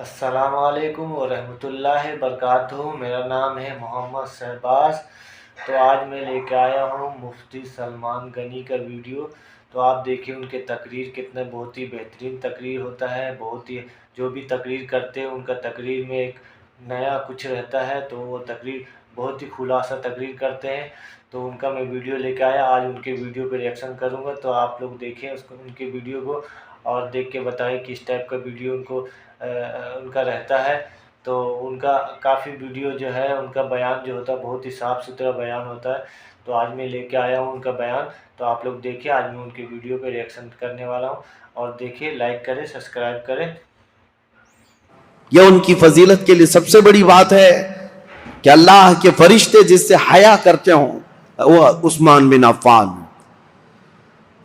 السلام علیکم ورحمۃ اللہ وبرکاتہ۔ میرا نام ہے محمد شہباز۔ تو آج میں لے کے آیا ہوں مفتی سلمان غنی کا ویڈیو۔ تو آپ دیکھیں ان کے تقریر کتنے بہت ہی بہترین تقریر ہوتا ہے، بہت ہی جو بھی تقریر کرتے ہیں ان کا تقریر میں ایک نیا کچھ رہتا ہے، تو وہ تقریر بہت ہی خلاصہ تقریر کرتے ہیں۔ تو ان کا میں ویڈیو لے کے آیا، آج ان کے ویڈیو پہ ریئیکشن کروں گا۔ تو آپ لوگ دیکھیں ان کے ویڈیو کو اور دیکھ کے بتائیں کس ٹائپ کا ویڈیو ان کا رہتا ہے۔ تو ان کا کافی ویڈیو جو ہے ان کا بیان جو ہوتا ہے بہت ہی صاف ستھرا بیان ہوتا ہے۔ تو آج میں لے کے آیا ہوں ان کا بیان، تو آپ لوگ دیکھیں۔ آج میں ان کے ویڈیو پہ ریئیکشن کرنے والا ہوں، اور دیکھیں، لائک کریں، سبسکرائب کریں۔ یہ ان کی فضیلت کے لیے سب سے بڑی بات ہے کہ اللہ کے فرشتے جس سے حیا کرتے ہوں وہ عثمان بن عفان۔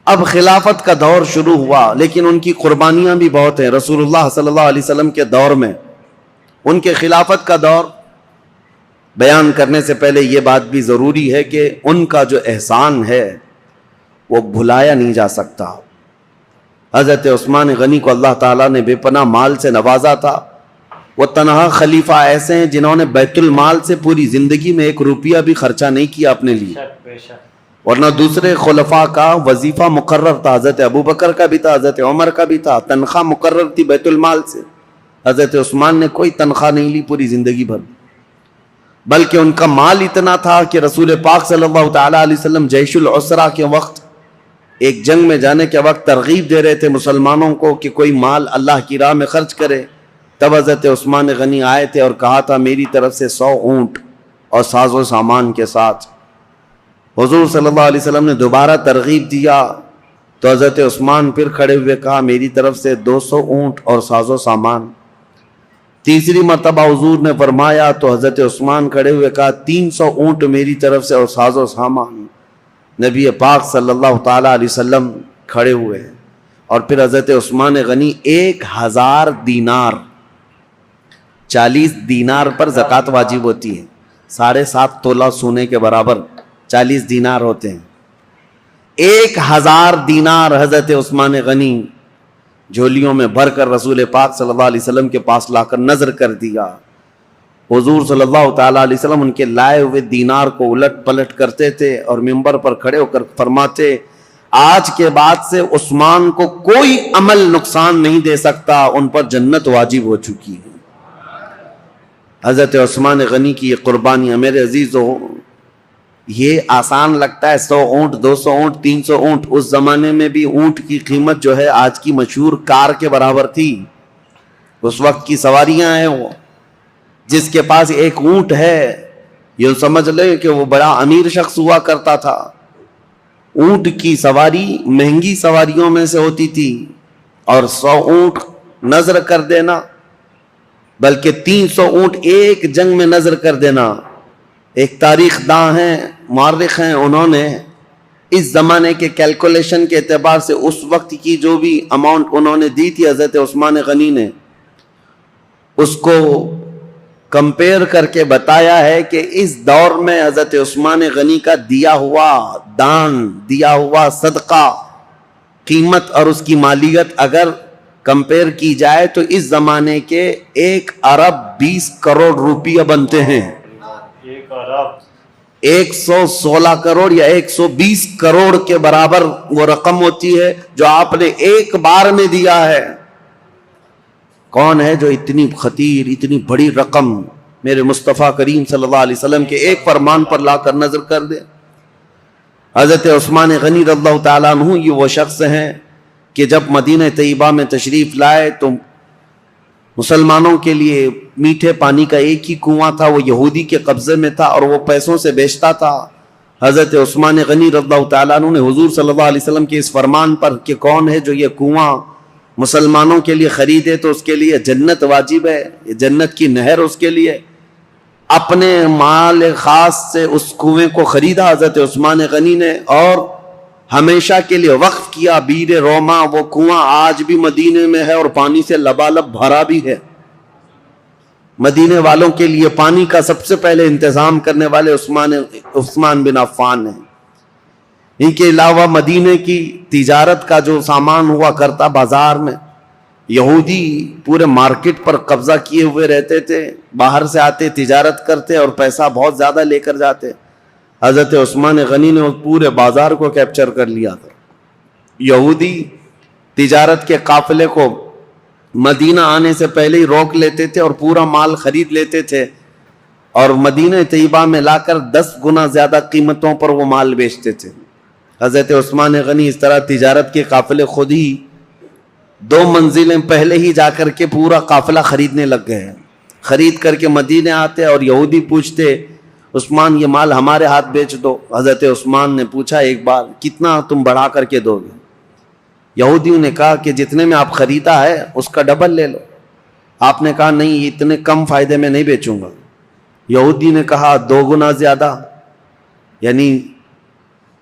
اب خلافت کا دور شروع ہوا، لیکن ان کی قربانیاں بھی بہت ہیں۔ رسول اللہ صلی اللہ علیہ وسلم کے دور میں ان کے خلافت کا دور بیان کرنے سے پہلے یہ بات بھی ضروری ہے کہ ان کا جو احسان ہے وہ بھلایا نہیں جا سکتا۔ حضرت عثمان غنی کو اللہ تعالیٰ نے بے پناہ مال سے نوازا تھا۔ وہ تنہا خلیفہ ایسے ہیں جنہوں نے بیت المال سے پوری زندگی میں ایک روپیہ بھی خرچہ نہیں کیا اپنے لیے، ورنہ دوسرے خلفاء کا وظیفہ مقرر تھا۔ حضرت ابوبکر کا بھی تھا، حضرت عمر کا بھی تھا، تنخواہ مقرر تھی بیت المال سے۔ حضرت عثمان نے کوئی تنخواہ نہیں لی پوری زندگی بھر، بلکہ ان کا مال اتنا تھا کہ رسول پاک صلی اللہ تعالیٰ علیہ وسلم جیش العسرہ کے وقت، ایک جنگ میں جانے کے وقت ترغیب دے رہے تھے مسلمانوں کو کہ کوئی مال اللہ کی راہ میں خرچ کرے۔ تب حضرت عثمان غنی آئے تھے اور کہا تھا میری طرف سے 100 اونٹ اور ساز و سامان کے ساتھ۔ حضور صلی اللہ علیہ وسلم نے دوبارہ ترغیب دیا تو حضرت عثمان پھر کھڑے ہوئے کہا میری طرف سے 200 اونٹ اور ساز و سامان۔ تیسری مرتبہ حضور نے فرمایا تو حضرت عثمان کھڑے ہوئے کہا 300 اونٹ میری طرف سے اور ساز و سامان۔ نبی پاک صلی اللہ تعالیٰ علیہ وسلم کھڑے ہوئے، اور پھر حضرت عثمان غنی 1000 دینار، 40 دینار پر زکوٰۃ واجب ہوتی ہے، 7.5 تولہ سونے کے برابر 40 دینار ہوتے ہیں۔ 1000 دینار حضرت عثمان غنی جھولیوں میں بھر کر رسول پاک صلی اللہ علیہ وسلم کے پاس لا کر نظر کر دیا۔ حضور صلی اللہ تعالیٰ علیہ وسلم ان کے لائے ہوئے دینار کو الٹ پلٹ کرتے تھے اور منبر پر کھڑے ہو کر فرماتے آج کے بعد سے عثمان کو کوئی عمل نقصان نہیں دے سکتا، ان پر جنت واجب ہو چکی ہے۔ حضرت عثمان غنی کی یہ قربانیاں میرے عزیزو، یہ آسان لگتا ہے 100 اونٹ، 200 اونٹ، 300 اونٹ۔ اس زمانے میں بھی اونٹ کی قیمت جو ہے آج کی مشہور کار کے برابر تھی۔ اس وقت کی سواریاں ہیں، وہ جس کے پاس ایک اونٹ ہے یہ سمجھ لے کہ وہ بڑا امیر شخص ہوا کرتا تھا۔ اونٹ کی سواری مہنگی سواریوں میں سے ہوتی تھی، اور 100 اونٹ نظر کر دینا، بلکہ 300 اونٹ ایک جنگ میں نظر کر دینا۔ ایک تاریخ داں ہیں، مورخ ہیں، انہوں نے اس زمانے کے کیلکولیشن کے اعتبار سے اس وقت کی جو بھی اماؤنٹ انہوں نے دی تھی حضرت عثمان غنی نے، اس کو کمپیئر کر کے بتایا ہے کہ اس دور میں حضرت عثمان غنی کا دیا ہوا دان، دیا ہوا صدقہ، قیمت اور اس کی مالیت اگر کمپیئر کی جائے تو اس زمانے کے 1 ارب 20 کروڑ روپیہ بنتے ہیں۔ 1 ارب 116 کروڑ یا 120 کروڑ کے برابر وہ رقم ہوتی ہے جو آپ نے ایک بار میں دیا ہے۔ کون ہے جو اتنی خطیر، اتنی بڑی رقم میرے مصطفیٰ کریم صلی اللہ علیہ وسلم کے ایک فرمان پر لا کر نظر کر دے؟ حضرت عثمان غنی رضی اللہ تعالیٰ عنہ یہ وہ شخص ہیں کہ جب مدینہ طیبہ میں تشریف لائے تو مسلمانوں کے لیے میٹھے پانی کا ایک ہی کنواں تھا، وہ یہودی کے قبضے میں تھا اور وہ پیسوں سے بیچتا تھا۔ حضرت عثمان غنی رضی اللہ تعالیٰ عنہ نے حضور صلی اللہ علیہ وسلم کے اس فرمان پر کہ کون ہے جو یہ کنواں مسلمانوں کے لیے خریدے تو اس کے لیے جنت واجب ہے، یہ جنت کی نہر اس کے لیے، اپنے مال خاص سے اس کنویں کو خریدا حضرت عثمان غنی نے اور ہمیشہ کے لیے وقف کیا۔ بیر روما وہ کنواں آج بھی مدینے میں ہے اور پانی سے لبالب بھرا بھی ہے۔ مدینے والوں کے لیے پانی کا سب سے پہلے انتظام کرنے والے عثمان بن عفان ہیں۔ ان کے علاوہ مدینے کی تجارت کا جو سامان ہوا کرتا بازار میں، یہودی پورے مارکیٹ پر قبضہ کیے ہوئے رہتے تھے، باہر سے آتے، تجارت کرتے اور پیسہ بہت زیادہ لے کر جاتے. حضرت عثمان غنی نے پورے بازار کو کیپچر کر لیا تھا. یہودی تجارت کے قافلے کو مدینہ آنے سے پہلے ہی روک لیتے تھے اور پورا مال خرید لیتے تھے اور مدینہ طیبہ میں لا کر 10 گنا زیادہ قیمتوں پر وہ مال بیچتے تھے. حضرت عثمان غنی اس طرح تجارت کے قافلے خود ہی 2 منزلیں پہلے ہی جا کر کے پورا قافلہ خریدنے لگ گئے. خرید کر کے مدینے آتے اور یہودی پوچھتے عثمان یہ مال ہمارے ہاتھ بیچ دو. حضرت عثمان نے پوچھا ایک بار کتنا تم بڑھا کر کے دو گے؟ یہودیوں نے کہا کہ جتنے میں آپ خریدا ہے اس کا ڈبل لے لو. آپ نے کہا نہیں اتنے کم فائدے میں نہیں بیچوں گا. یہودی نے کہا 2 گنا زیادہ، یعنی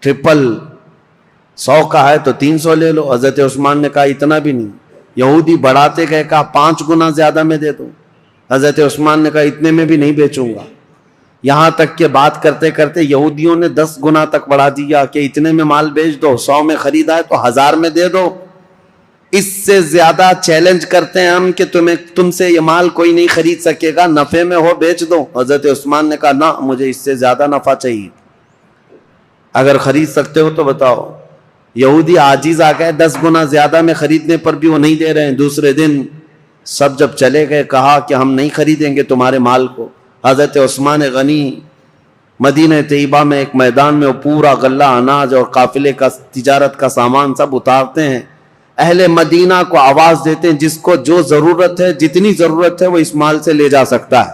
ٹرپل، 100 کا ہے تو 300 لے لو. حضرت عثمان نے کہا اتنا بھی نہیں. یہودی بڑھاتے گئے، کہا 5 گنا زیادہ میں دے دو. حضرت عثمان نے کہا اتنے میں بھی نہیں بیچوں گا. یہاں تک کہ بات کرتے کرتے یہودیوں نے 10 گنا تک بڑھا دیا کہ اتنے میں مال بیچ دو. 100 میں خریدا ہے تو 1000 میں دے دو. اس سے زیادہ چیلنج کرتے ہیں ہم کہ تم سے یہ مال کوئی نہیں خرید سکے گا، نفع میں ہو بیچ دو. حضرت عثمان نے کہا نہ، مجھے اس سے زیادہ نفع چاہیے، اگر خرید سکتے ہو تو بتاؤ. یہودی عاجز آ گئے، 10 گنا زیادہ میں خریدنے پر بھی وہ نہیں دے رہے ہیں. دوسرے دن سب جب چلے گئے کہا کہ ہم نہیں خریدیں گے تمہارے مال کو. حضرت عثمان غنی مدینہ طیبہ میں ایک میدان میں وہ پورا غلہ اناج اور قافلے کا تجارت کا سامان سب اتارتے ہیں. اہل مدینہ کو آواز دیتے ہیں جس کو جو ضرورت ہے، جتنی ضرورت ہے وہ اس مال سے لے جا سکتا ہے.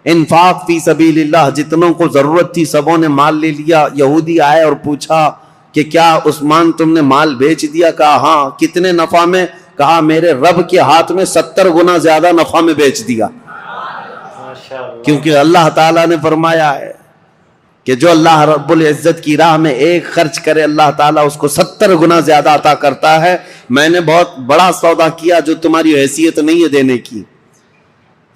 انفاق فی سبیل اللہ، جتنوں کو ضرورت تھی سبوں نے مال لے لیا. یہودی آئے اور پوچھا کہ کیا عثمان تم نے مال بیچ دیا؟ کہا ہاں. کتنے نفع میں؟ کہا میرے رب کے ہاتھ میں 70 گنا زیادہ نفع میں بیچ دیا. کیونکہ اللہ تعالیٰ نے فرمایا ہے کہ جو اللہ رب العزت کی راہ میں ایک خرچ کرے اللہ تعالیٰ اس کو 70 گنا زیادہ عطا کرتا ہے. میں نے بہت بڑا سودا کیا جو تمہاری حیثیت نہیں ہے دینے کی.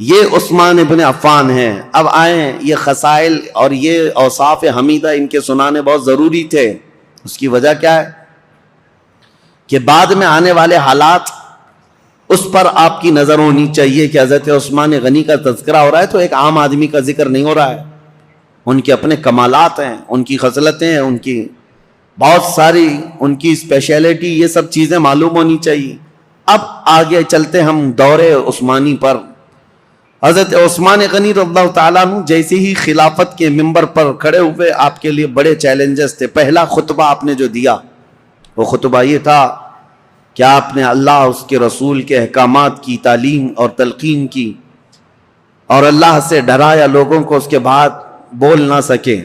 یہ عثمان ابن عفان ہیں. اب آئیں، یہ خصائل اور یہ اوصاف حمیدہ ان کے سنانے بہت ضروری تھے. اس کی وجہ کیا ہے کہ بعد میں آنے والے حالات اس پر آپ کی نظر ہونی چاہیے کہ حضرت عثمان غنی کا تذکرہ ہو رہا ہے تو ایک عام آدمی کا ذکر نہیں ہو رہا ہے. ان کے اپنے کمالات ہیں، ان کی خصلتیں ہیں، ان کی بہت ساری ان کی اسپیشلٹی، یہ سب چیزیں معلوم ہونی چاہیے. اب آگے چلتے ہم دور عثمانی پر. حضرت عثمان غنی رضی اللہ تعالیٰ عنہ جیسے ہی خلافت کے منبر پر کھڑے ہوئے آپ کے لیے بڑے چیلنجز تھے. پہلا خطبہ آپ نے جو دیا وہ خطبہ یہ تھا کہ آپ نے اللہ اس کے رسول کے احکامات کی تعلیم اور تلقین کی اور اللہ سے ڈرایا لوگوں کو. اس کے بعد بول نہ سکے،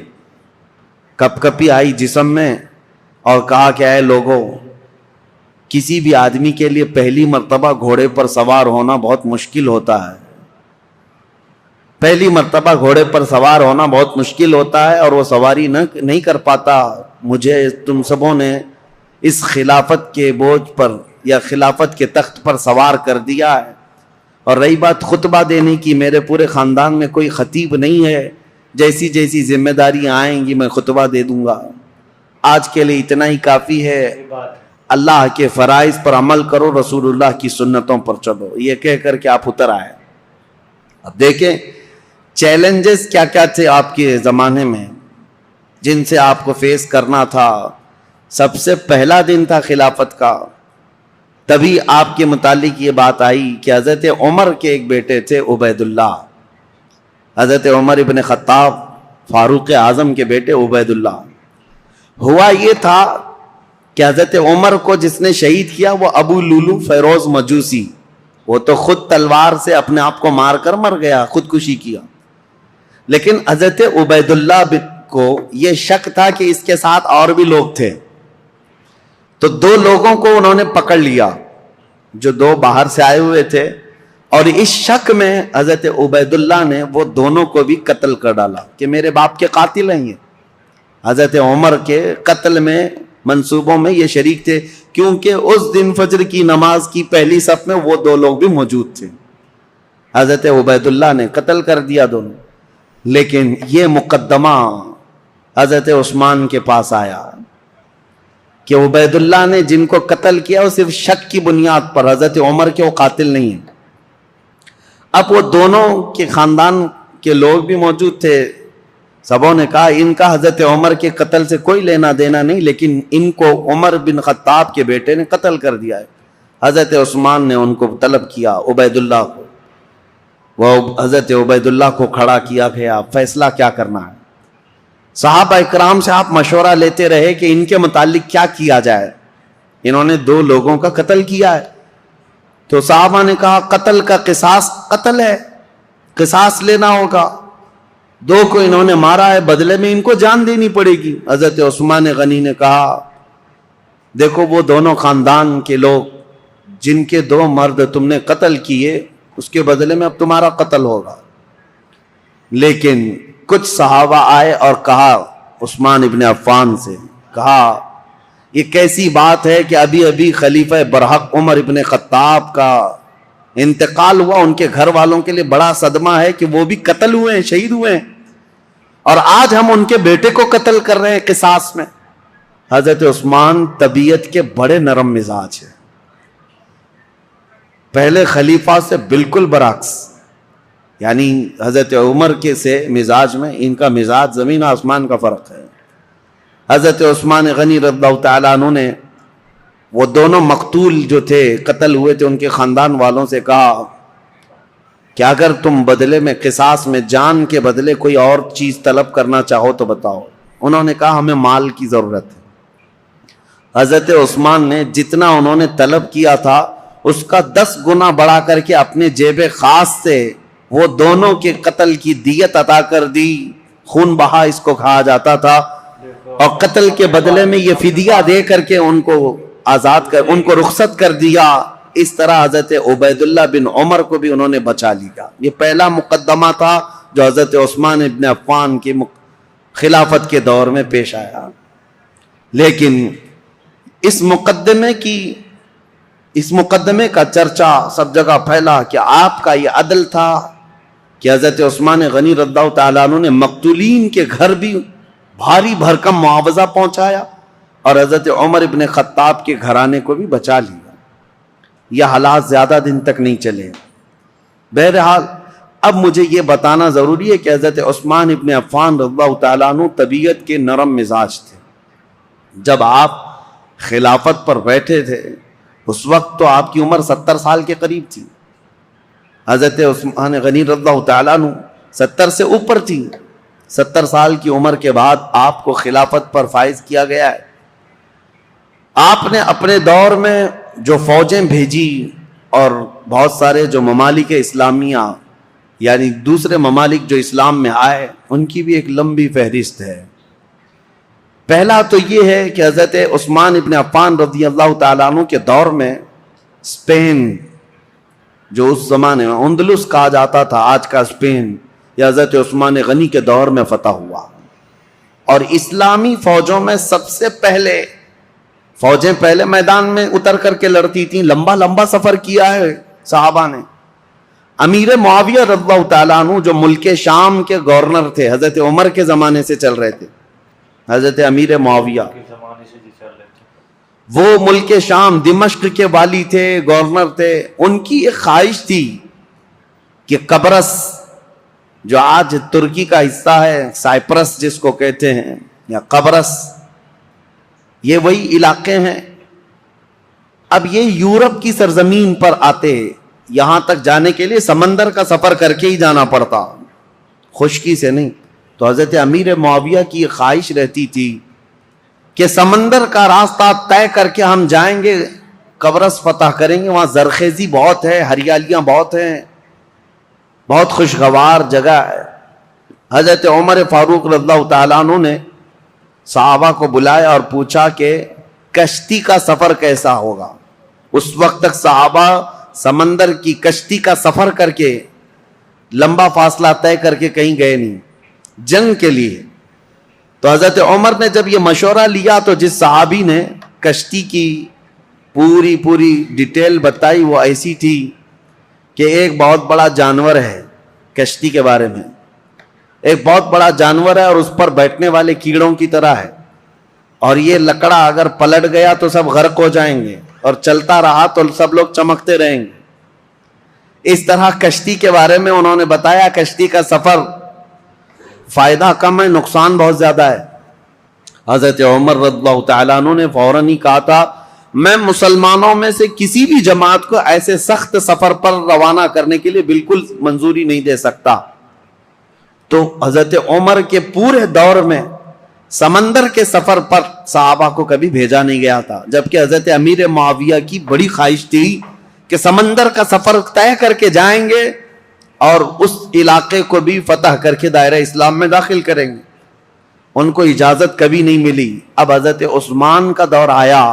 کپ کپی آئی جسم میں اور کہا کہ اے لوگوں، کسی بھی آدمی کے لیے پہلی مرتبہ گھوڑے پر سوار ہونا بہت مشکل ہوتا ہے. پہلی مرتبہ گھوڑے پر سوار ہونا بہت مشکل ہوتا ہے اور وہ سواری نہیں کر پاتا. مجھے تم سبوں نے اس خلافت کے بوجھ پر یا خلافت کے تخت پر سوار کر دیا ہے. اور رہی بات خطبہ دینے کی، میرے پورے خاندان میں کوئی خطیب نہیں ہے. جیسی جیسی ذمہ داریاں آئیں گی میں خطبہ دے دوں گا. آج کے لیے اتنا ہی کافی ہے. اللہ کے فرائض پر عمل کرو، رسول اللہ کی سنتوں پر چلو، یہ کہہ کر کے آپ اتر آئے. اب دیکھیں چیلنجز کیا کیا تھے آپ کے زمانے میں جن سے آپ کو فیس کرنا تھا. سب سے پہلا دن تھا خلافت کا، تبھی آپ کے متعلق یہ بات آئی کہ حضرت عمر کے ایک بیٹے تھے عبید اللہ. حضرت عمر ابن خطاب فاروق اعظم کے بیٹے عبید اللہ. ہوا یہ تھا کہ حضرت عمر کو جس نے شہید کیا وہ ابو لولو فیروز مجوسی، وہ تو خود تلوار سے اپنے آپ کو مار کر مر گیا، خودکشی کیا. لیکن حضرت عبید اللہ کو یہ شک تھا کہ اس کے ساتھ اور بھی لوگ تھے، تو 2 لوگوں کو انہوں نے پکڑ لیا جو 2 باہر سے آئے ہوئے تھے، اور اس شک میں حضرت عبید اللہ نے وہ دونوں کو بھی قتل کر ڈالا کہ میرے باپ کے قاتل ہیں یہ. حضرت عمر کے قتل میں منصوبوں میں یہ شریک تھے، کیونکہ اس دن فجر کی نماز کی پہلی صف میں وہ 2 لوگ بھی موجود تھے. حضرت عبید اللہ نے قتل کر دیا دونوں. لیکن یہ مقدمہ حضرت عثمان کے پاس آیا. کہ عبید اللہ نے جن کو قتل کیا وہ صرف شک کی بنیاد پر، حضرت عمر کے وہ قاتل نہیں ہیں۔ اب وہ دونوں کے خاندان کے لوگ بھی موجود تھے، سبوں نے کہا ان کا حضرت عمر کے قتل سے کوئی لینا دینا نہیں، لیکن ان کو عمر بن خطاب کے بیٹے نے قتل کر دیا ہے۔ حضرت عثمان نے ان کو طلب کیا، عبید اللہ کو، وہ حضرت عبید اللہ کو کھڑا کیا گیا، فیصلہ کیا کرنا ہے۔ صحابہ اکرام سے آپ مشورہ لیتے رہے کہ ان کے متعلق کیا کیا جائے، انہوں نے 2 لوگوں کا قتل کیا ہے۔ تو صحابہ نے کہا قتل کا قصاص قتل ہے، قصاص لینا ہوگا، 2 کو انہوں نے مارا ہے، بدلے میں ان کو جان دینی پڑے گی۔ حضرت عثمان غنی نے کہا دیکھو وہ دونوں خاندان کے لوگ جن کے 2 مرد تم نے قتل کیے، اس کے بدلے میں اب تمہارا قتل ہوگا۔ لیکن کچھ صحابہ آئے اور کہا عثمان ابن عفان سے، کہا یہ کیسی بات ہے کہ ابھی ابھی خلیفہ برحق عمر ابن خطاب کا انتقال ہوا، ان کے گھر والوں کے لیے بڑا صدمہ ہے کہ وہ بھی قتل ہوئے ہیں، شہید ہوئے ہیں، اور آج ہم ان کے بیٹے کو قتل کر رہے ہیں قصاص میں۔ حضرت عثمان طبیعت کے بڑے نرم مزاج ہیں، پہلے خلیفہ سے بالکل برعکس، یعنی حضرت عمر کے سے مزاج میں ان کا مزاج زمین آسمان کا فرق ہے۔ حضرت عثمان غنی رضی اللہ تعالیٰ عنہ نے وہ دونوں مقتول جو تھے، قتل ہوئے تھے، ان کے خاندان والوں سے کہا کہ اگر تم بدلے میں قصاص میں جان کے بدلے کوئی اور چیز طلب کرنا چاہو تو بتاؤ۔ انہوں نے کہا ہمیں مال کی ضرورت ہے۔ حضرت عثمان نے جتنا انہوں نے طلب کیا تھا اس کا 10 گنا بڑھا کر کے اپنے جیب خاص سے وہ دونوں کے قتل کی دیت عطا کر دی، خون بہا اس کو کہا جاتا تھا، اور قتل کے بدلے میں یہ فدیہ دے کر کے ان کو آزاد کر، ان کو رخصت کر دیا۔ اس طرح حضرت عبید اللہ بن عمر کو بھی انہوں نے بچا لیا۔ یہ پہلا مقدمہ تھا جو حضرت عثمان ابن عفان کی خلافت کے دور میں پیش آیا۔ لیکن اس مقدمے کا چرچا سب جگہ پھیلا کہ آپ کا یہ عدل تھا کہ حضرت عثمان غنی رضی اللہ تعالیٰ عنہ نے مقتولین کے گھر بھی بھاری بھرکم معاوضہ پہنچایا اور حضرت عمر ابن خطاب کے گھرانے کو بھی بچا لیا۔ یہ حالات زیادہ دن تک نہیں چلے۔ بہرحال اب مجھے یہ بتانا ضروری ہے کہ حضرت عثمان ابن عفان رضی اللہ تعالیٰ عنہ طبیعت کے نرم مزاج تھے۔ جب آپ خلافت پر بیٹھے تھے اس وقت تو آپ کی عمر 70 سال کے قریب تھی، حضرت عثمان غنی رضی اللہ تعالیٰ عنہ 70 سے اوپر تھی۔ 70 سال کی عمر کے بعد آپ کو خلافت پر فائز کیا گیا ہے۔ آپ نے اپنے دور میں جو فوجیں بھیجی اور بہت سارے جو ممالک اسلامیہ یعنی دوسرے ممالک جو اسلام میں آئے ان کی بھی ایک لمبی فہرست ہے۔ پہلا تو یہ ہے کہ حضرت عثمان ابن عفان رضی اللہ تعالیٰ عنہ کے دور میں اسپین جو اس زمانے میں اندلس کہا جاتا تھا، آج کا اسپین، یہ حضرت عثمان غنی کے دور میں فتح ہوا، اور اسلامی فوجوں میں سب سے پہلے فوجیں پہلے میدان میں اتر کر کے لڑتی تھیں، لمبا سفر کیا ہے صحابہ نے۔ امیر معاویہ رضی اللہ تعالیٰ عنہ جو ملک شام کے گورنر تھے، حضرت عمر کے زمانے سے چل رہے تھے، حضرت امیر معاویہ وہ ملک شام دمشق کے والی تھے، گورنر تھے۔ ان کی ایک خواہش تھی کہ قبرص جو آج ترکی کا حصہ ہے، سائپرس جس کو کہتے ہیں، یا قبرص، یہ وہی علاقے ہیں۔ اب یہ یورپ کی سرزمین پر آتے، یہاں تک جانے کے لیے سمندر کا سفر کر کے ہی جانا پڑتا، خشکی سے نہیں۔ تو حضرت امیر معاویہ کی خواہش رہتی تھی کہ سمندر کا راستہ طے کر کے ہم جائیں گے، قبرص فتح کریں گے، وہاں زرخیزی بہت ہے، ہریالیاں بہت ہیں، بہت خوشگوار جگہ ہے۔ حضرت عمر فاروق رضی اللہ تعالیٰ عنہ نے صحابہ کو بلایا اور پوچھا کہ کشتی کا سفر کیسا ہوگا۔ اس وقت تک صحابہ سمندر کی کشتی کا سفر کر کے لمبا فاصلہ طے کر کے کہیں گئے نہیں جنگ کے لیے۔ تو حضرت عمر نے جب یہ مشورہ لیا تو جس صحابی نے کشتی کی پوری ڈیٹیل بتائی وہ ایسی تھی کہ ایک بہت بڑا جانور ہے، کشتی کے بارے میں ایک بہت بڑا جانور ہے اور اس پر بیٹھنے والے کیڑوں کی طرح ہے، اور یہ لکڑا اگر پلٹ گیا تو سب غرق ہو جائیں گے، اور چلتا رہا تو سب لوگ چمکتے رہیں گے۔ اس طرح کشتی کے بارے میں انہوں نے بتایا، کشتی کا سفر فائدہ کم ہے، نقصان بہت زیادہ ہے۔ حضرت عمر رضی اللہ تعالیٰ عنہ نے فوراً ہی کہا تھا، میں مسلمانوں میں سے کسی بھی جماعت کو ایسے سخت سفر پر روانہ کرنے کے لیے بالکل منظوری نہیں دے سکتا۔ تو حضرت عمر کے پورے دور میں سمندر کے سفر پر صحابہ کو کبھی بھیجا نہیں گیا تھا، جبکہ حضرت امیر معاویہ کی بڑی خواہش تھی کہ سمندر کا سفر طے کر کے جائیں گے اور اس علاقے کو بھی فتح کر کے دائرہ اسلام میں داخل کریں گے۔ ان کو اجازت کبھی نہیں ملی۔ اب حضرت عثمان کا دور آیا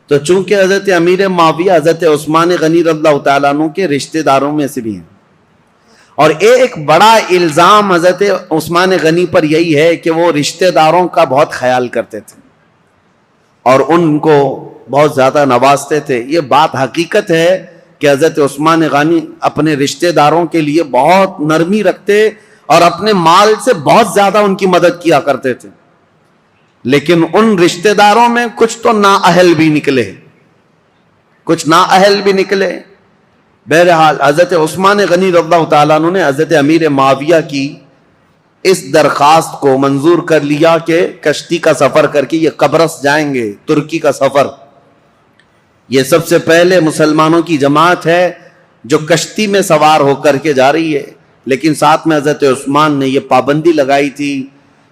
تو چونکہ حضرت امیر معاویہ حضرت عثمان غنی رضی اللہ تعالیٰ عنہ کے رشتہ داروں میں سے بھی ہیں، اور ایک بڑا الزام حضرت عثمان غنی پر یہی ہے کہ وہ رشتہ داروں کا بہت خیال کرتے تھے اور ان کو بہت زیادہ نوازتے تھے۔ یہ بات حقیقت ہے کہ حضرت عثمان غنی اپنے رشتہ داروں کے لیے بہت نرمی رکھتے اور اپنے مال سے بہت زیادہ ان کی مدد کیا کرتے تھے، لیکن ان رشتہ داروں میں کچھ تو نااہل بھی نکلے، کچھ نااہل بھی نکلے۔ بہرحال حضرت عثمان غنی رضی اللہ تعالیٰ عنہ نے حضرت امیر معاویہ کی اس درخواست کو منظور کر لیا کہ کشتی کا سفر کر کے یہ قبرص جائیں گے، ترکی کا سفر۔ یہ سب سے پہلے مسلمانوں کی جماعت ہے جو کشتی میں سوار ہو کر کے جا رہی ہے، لیکن ساتھ میں حضرت عثمان نے یہ پابندی لگائی تھی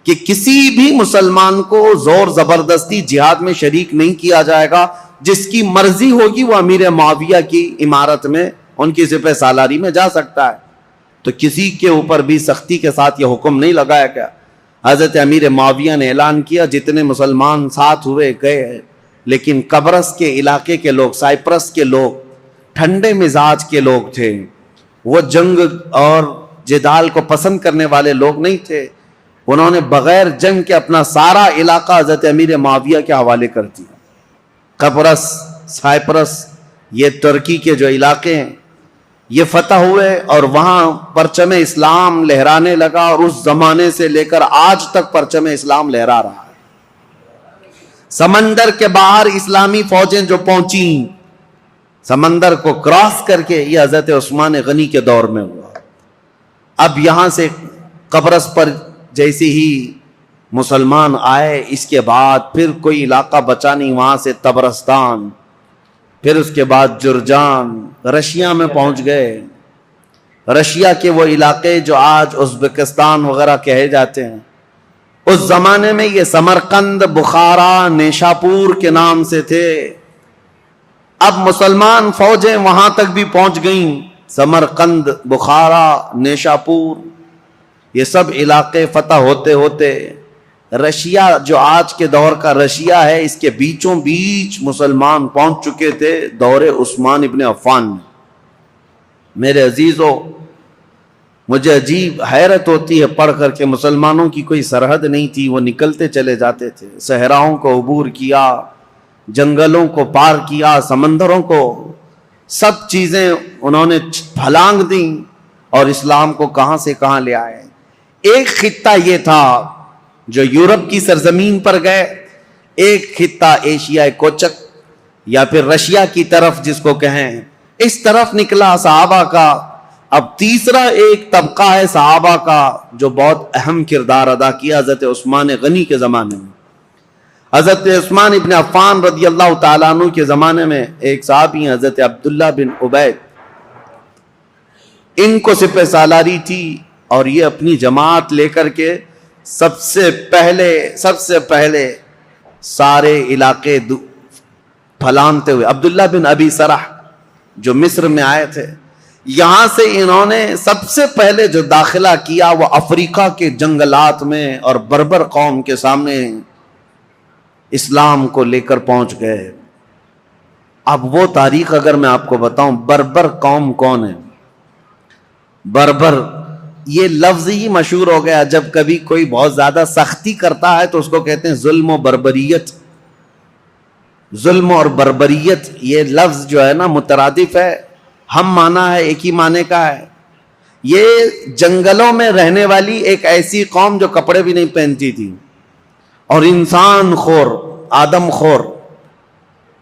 کہ کسی بھی مسلمان کو زور زبردستی جہاد میں شریک نہیں کیا جائے گا، جس کی مرضی ہوگی وہ امیر معاویہ کی عمارت میں ان کی سپہ سالاری میں جا سکتا ہے۔ تو کسی کے اوپر بھی سختی کے ساتھ یہ حکم نہیں لگایا گیا۔ حضرت امیر معاویہ نے اعلان کیا، جتنے مسلمان ساتھ ہوئے گئے، لیکن قبرص کے علاقے کے لوگ، سائپرس کے لوگ ٹھنڈے مزاج کے لوگ تھے، وہ جنگ اور جدال کو پسند کرنے والے لوگ نہیں تھے۔ انہوں نے بغیر جنگ کے اپنا سارا علاقہ حضرت امیر معاویہ کے حوالے کر دیا۔ قبرص، سائپرس، یہ ترکی کے جو علاقے ہیں یہ فتح ہوئے اور وہاں پرچم اسلام لہرانے لگا، اور اس زمانے سے لے کر آج تک پرچم اسلام لہرا رہا ہے۔ سمندر کے باہر اسلامی فوجیں جو پہنچیں، سمندر کو کراس کر کے، یہ حضرت عثمان غنی کے دور میں ہوا۔ اب یہاں سے قبرص پر جیسے ہی مسلمان آئے، اس کے بعد پھر کوئی علاقہ بچا نہیں، وہاں سے طبرستان، پھر اس کے بعد جرجان، رشیا میں پہنچ گئے۔ رشیا کے وہ علاقے جو آج ازبکستان وغیرہ کہے جاتے ہیں، اس زمانے میں یہ سمرقند، بخارا، نیشاپور کے نام سے تھے۔ اب مسلمان فوجیں وہاں تک بھی پہنچ گئیں، سمرقند، بخارا، نیشاپور، یہ سب علاقے فتح ہوتے ہوتے رشیا جو آج کے دور کا رشیا ہے، اس کے بیچوں بیچ مسلمان پہنچ چکے تھے دور عثمان ابن عفان میں۔ میرے عزیزو، مجھے عجیب حیرت ہوتی ہے پڑھ کر کے، مسلمانوں کی کوئی سرحد نہیں تھی، وہ نکلتے چلے جاتے تھے، صحراؤں کو عبور کیا، جنگلوں کو پار کیا، سمندروں کو، سب چیزیں انہوں نے پھلانگ دیں اور اسلام کو کہاں سے کہاں لے آئے۔ ایک خطہ یہ تھا جو یورپ کی سرزمین پر گئے، ایک خطہ ایشیائے کوچک یا پھر رشیا کی طرف جس کو کہیں، اس طرف نکلا صحابہ کا۔ اب تیسرا ایک طبقہ ہے صحابہ کا جو بہت اہم کردار ادا کیا حضرت عثمان غنی کے زمانے میں۔ حضرت عثمان ابن عفان رضی اللہ تعالیٰ عنہ کے زمانے میں ایک صحابی ہیں حضرت عبداللہ بن عبید، ان کو سپہ سالاری تھی اور یہ اپنی جماعت لے کر کے سب سے پہلے سارے علاقے پھلانتے ہوئے، عبداللہ بن ابی سرح جو مصر میں آئے تھے، یہاں سے انہوں نے سب سے پہلے جو داخلہ کیا وہ افریقہ کے جنگلات میں اور بربر قوم کے سامنے اسلام کو لے کر پہنچ گئے۔ اب وہ تاریخ اگر میں آپ کو بتاؤں، بربر قوم کون ہے؟ بربر یہ لفظ ہی مشہور ہو گیا، جب کبھی کوئی بہت زیادہ سختی کرتا ہے تو اس کو کہتے ہیں ظلم و بربریت۔ ظلم اور بربریت یہ لفظ جو ہے نا مترادف ہے، ہم معنی ہے، ایک ہی معنی کا ہے۔ یہ جنگلوں میں رہنے والی ایک ایسی قوم جو کپڑے بھی نہیں پہنتی تھی، اور انسان خور، آدم خور،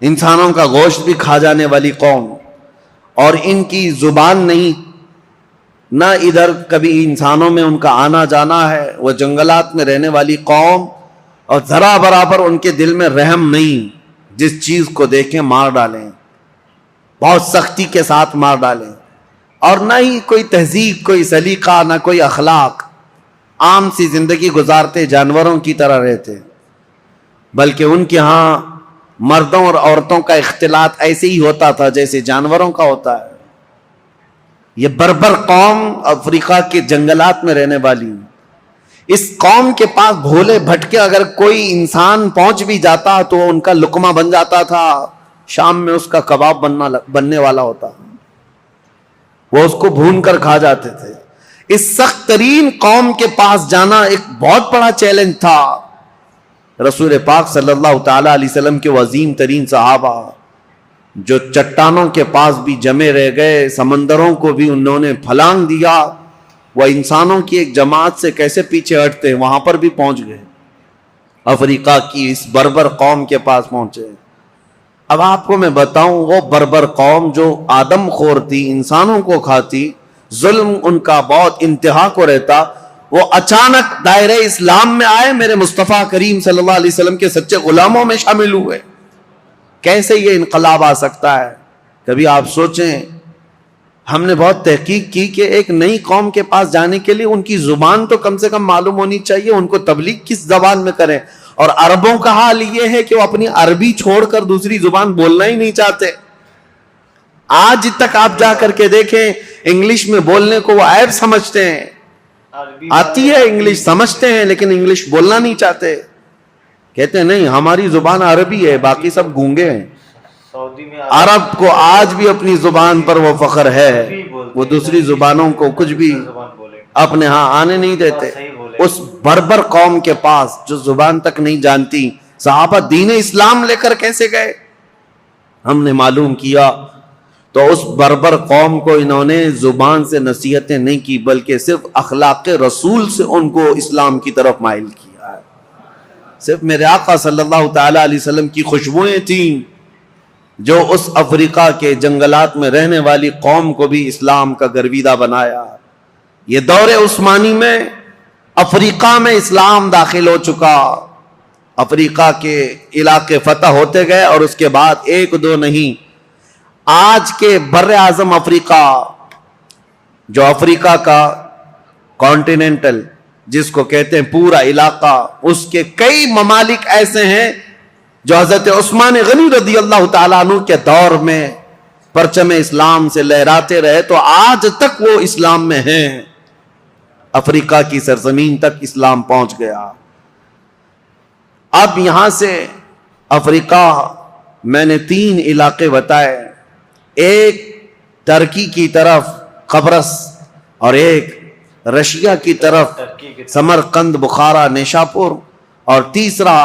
انسانوں کا گوشت بھی کھا جانے والی قوم، اور ان کی زبان نہیں، نہ ادھر کبھی انسانوں میں ان کا آنا جانا ہے، وہ جنگلات میں رہنے والی قوم، اور ذرا برابر ان کے دل میں رحم نہیں، جس چیز کو دیکھیں مار ڈالیں، بہت سختی کے ساتھ مار ڈالیں، اور نہ ہی کوئی تہذیب، کوئی سلیقہ، نہ کوئی اخلاق، عام سی زندگی گزارتے، جانوروں کی طرح رہتے، بلکہ ان کے ہاں مردوں اور عورتوں کا اختلاط ایسے ہی ہوتا تھا جیسے جانوروں کا ہوتا ہے۔ یہ بربر قوم افریقہ کے جنگلات میں رہنے والی، اس قوم کے پاس بھولے بھٹکے اگر کوئی انسان پہنچ بھی جاتا تو ان کا لقمہ بن جاتا تھا، شام میں اس کا کباب بننے والا ہوتا، وہ اس کو بھون کر کھا جاتے تھے۔ اس سخت ترین قوم کے پاس جانا ایک بہت بڑا چیلنج تھا۔ رسول پاک صلی اللہ تعالی علیہ وسلم کے عظیم ترین صحابہ جو چٹانوں کے پاس بھی جمے رہ گئے، سمندروں کو بھی انہوں نے پھلانگ دیا، وہ انسانوں کی ایک جماعت سے کیسے پیچھے ہٹتے، وہاں پر بھی پہنچ گئے، افریقہ کی اس بربر قوم کے پاس پہنچے۔ اب آپ کو میں بتاؤں، وہ بربر قوم جو آدم خور تھی، انسانوں کو کھاتی، ظلم ان کا بہت انتہا کو رہتا، وہ اچانک دائرہ اسلام میں آئے، میرے مصطفیٰ کریم صلی اللہ علیہ وسلم کے سچے غلاموں میں شامل ہوئے۔ کیسے یہ انقلاب آ سکتا ہے؟ کبھی آپ سوچیں، ہم نے بہت تحقیق کی کہ ایک نئی قوم کے پاس جانے کے لیے ان کی زبان تو کم سے کم معلوم ہونی چاہیے، ان کو تبلیغ کس زبان میں کریں، اور عربوں کا حال یہ ہے کہ وہ اپنی عربی چھوڑ کر دوسری زبان بولنا ہی نہیں چاہتے۔ آج تک آپ جا کر کے دیکھیں، انگلش میں بولنے کو وہ عیب سمجھتے ہیں، آتی ہے انگلش سمجھتے ہیں لیکن انگلش بولنا نہیں چاہتے، کہتے ہیں نہیں ہماری زبان عربی ہے، باقی سب گونگے ہیں۔ عرب کو آج بھی اپنی زبان پر وہ فخر ہے، وہ دوسری زبانوں کو کچھ بھی اپنے ہاں آنے نہیں دیتے۔ اس بربر قوم کے پاس جو زبان تک نہیں جانتی، صحابہ دین اسلام لے کر کیسے گئے؟ ہم نے معلوم کیا تو اس بربر قوم کو انہوں نے زبان سے نصیحتیں نہیں کی، بلکہ صرف اخلاق رسول سے ان کو اسلام کی طرف مائل کیا ہے۔ صرف میرے آقا صلی اللہ تعالی علیہ وسلم کی خوشبوئیں تھیں جو اس افریقہ کے جنگلات میں رہنے والی قوم کو بھی اسلام کا گرویدہ بنایا۔ یہ دور عثمانی میں افریقہ میں اسلام داخل ہو چکا، افریقہ کے علاقے فتح ہوتے گئے، اور اس کے بعد ایک دو نہیں، آج کے بر اعظم افریقہ، جو افریقہ کا کانٹیننٹل جس کو کہتے ہیں پورا علاقہ، اس کے کئی ممالک ایسے ہیں جو حضرت عثمان غنی رضی اللہ تعالیٰ عنہ کے دور میں پرچم اسلام سے لہراتے رہے، تو آج تک وہ اسلام میں ہیں، افریقہ کی سرزمین تک اسلام پہنچ گیا۔ اب یہاں سے افریقہ میں نے 3 علاقے بتائے، ایک ترکی کی طرف قبرص، اور ایک رشیا کی طرف سمرقند، بخارا، نیشاپور، اور تیسرا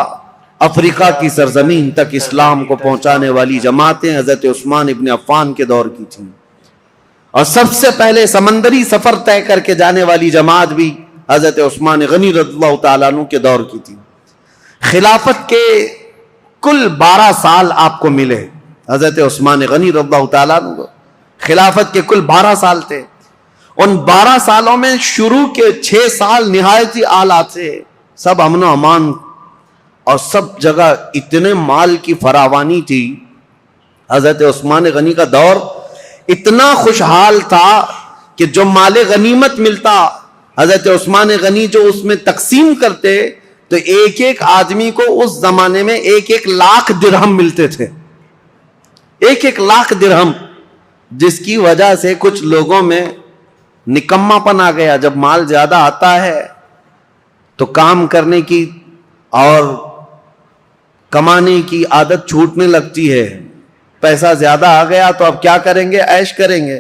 افریقہ کی سرزمین تک اسلام کو پہنچانے والی جماعتیں حضرت عثمان ابن عفان کے دور کی تھیں، اور سب سے پہلے سمندری سفر طے کر کے جانے والی جماعت بھی حضرت عثمان غنی رضی اللہ تعالیٰ عنہ کے دور کی تھی۔ خلافت کے کل 12 سال آپ کو ملے، حضرت عثمان غنی رضی اللہ تعالیٰ عنہ کو خلافت کے کل 12 سال تھے۔ ان 12 سالوں میں شروع کے 6 سال نہایت ہی اعلیٰ تھے، سب امن و امان، اور سب جگہ اتنے مال کی فراوانی تھی۔ حضرت عثمان غنی کا دور اتنا خوشحال تھا کہ جو مال غنیمت ملتا، حضرت عثمان غنی جو اس میں تقسیم کرتے، تو ایک ایک آدمی کو اس زمانے میں 1-1 لاکھ درہم ملتے تھے، 1-1 لاکھ درہم، جس کی وجہ سے کچھ لوگوں میں نکما پن آ گیا۔ جب مال زیادہ آتا ہے تو کام کرنے کی اور کمانے کی عادت چھوٹنے لگتی ہے، پیسہ زیادہ آ گیا تو اب کیا کریں گے؟ عیش کریں گے۔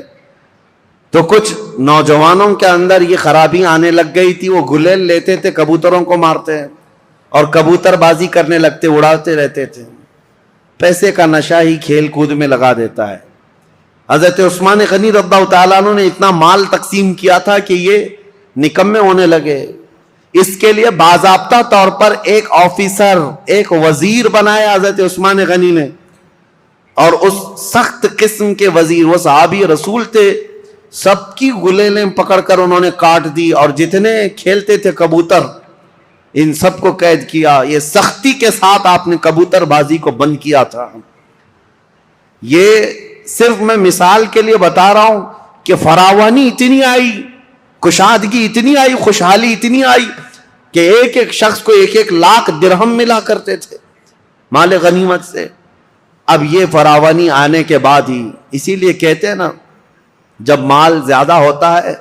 تو کچھ نوجوانوں کے اندر یہ خرابی آنے لگ گئی تھی، وہ گلیل لیتے تھے، کبوتروں کو مارتے اور کبوتر بازی کرنے لگتے، اڑاتے رہتے تھے۔ پیسے کا نشہ ہی کھیل کود میں لگا دیتا ہے۔ حضرت عثمان غنی رضی اللہ تعالیٰ عنہ نے اتنا مال تقسیم کیا تھا کہ یہ نکمے ہونے لگے، اس کے لیے باضابطہ طور پر ایک آفیسر، ایک وزیر بنایا حضرت عثمان غنی نے، اور اس سخت قسم کے وزیر، وہ صحابی رسول تھے، سب کی گلیلیں پکڑ کر انہوں نے کاٹ دی، اور جتنے کھیلتے تھے کبوتر ان سب کو قید کیا. یہ سختی کے ساتھ آپ نے کبوتر بازی کو بند کیا تھا. یہ صرف میں مثال کے لیے بتا رہا ہوں کہ فراوانی اتنی آئی، کشادگی اتنی آئی، خوشحالی اتنی آئی کہ ایک ایک شخص کو 1-1 لاکھ درہم ملا کرتے تھے مال غنیمت سے. اب یہ فراوانی آنے کے بعد ہی، اسی لیے کہتے ہیں نا، جب مال زیادہ ہوتا ہے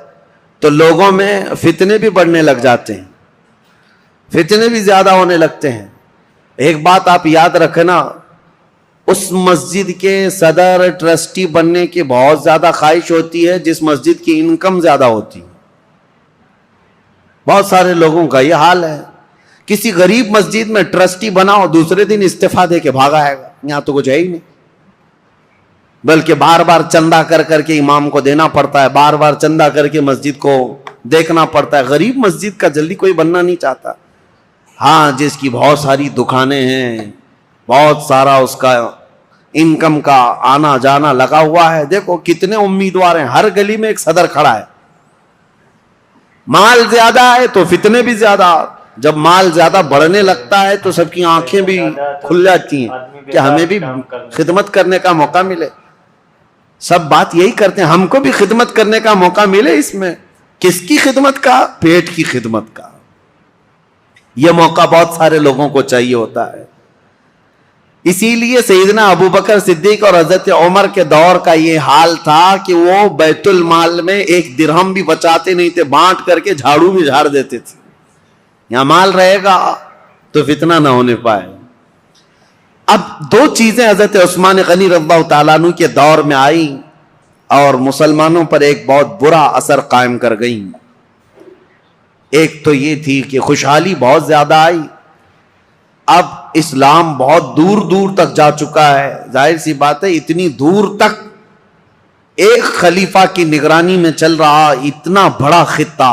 تو لوگوں میں فتنے بھی بڑھنے لگ جاتے ہیں، فتنے بھی زیادہ ہونے لگتے ہیں. ایک بات آپ یاد رکھنا، اس مسجد کے صدر ٹرسٹی بننے کی بہت زیادہ خواہش ہوتی ہے جس مسجد کی انکم زیادہ ہوتی ہے. بہت سارے لوگوں کا یہ حال ہے. کسی غریب مسجد میں ٹرسٹی بناؤ، دوسرے دن استعفیٰ دے کے بھاگا آئے گا، یہاں تو کچھ ہے ہی نہیں، بلکہ بار بار چندہ کر کر کے امام کو دینا پڑتا ہے، بار بار چندہ کر کے مسجد کو دیکھنا پڑتا ہے. غریب مسجد کا جلدی کوئی بننا نہیں چاہتا. ہاں، جس کی بہت ساری دکانیں ہیں، بہت سارا اس کا انکم کا آنا جانا لگا ہوا ہے، دیکھو کتنے امیدوار ہیں، ہر گلی میں ایک صدر کھڑا ہے. مال زیادہ ہے تو فتنے بھی زیادہ. جب مال زیادہ بڑھنے لگتا ہے تو سب کی آنکھیں بھی کھل جاتی ہیں کہ ہمیں بھی خدمت کرنے کا موقع ملے. سب بات یہی کرتے ہیں، ہم کو بھی خدمت کرنے کا موقع ملے. اس میں کس کی خدمت کا؟ پیٹ کی خدمت کا. یہ موقع بہت سارے لوگوں کو چاہیے ہوتا ہے. اسی لیے سیدنا ابو بکر صدیق اور حضرت عمر کے دور کا یہ حال تھا کہ وہ بیت المال میں 1 درہم بھی بچاتے نہیں تھے، بانٹ کر کے جھاڑو بھی جھاڑ دیتے تھے. یہاں مال رہے گا تو فتنہ نہ ہونے پائے. اب 2 چیزیں حضرت عثمان غنی رضی اللہ تعالیٰ عنہ کے دور میں آئیں اور مسلمانوں پر ایک بہت برا اثر قائم کر گئیں. ایک تو یہ تھی کہ خوشحالی بہت زیادہ آئی. اب اسلام بہت دور دور تک جا چکا ہے. ظاہر سی بات ہے، اتنی دور تک ایک خلیفہ کی نگرانی میں چل رہا اتنا بڑا خطہ.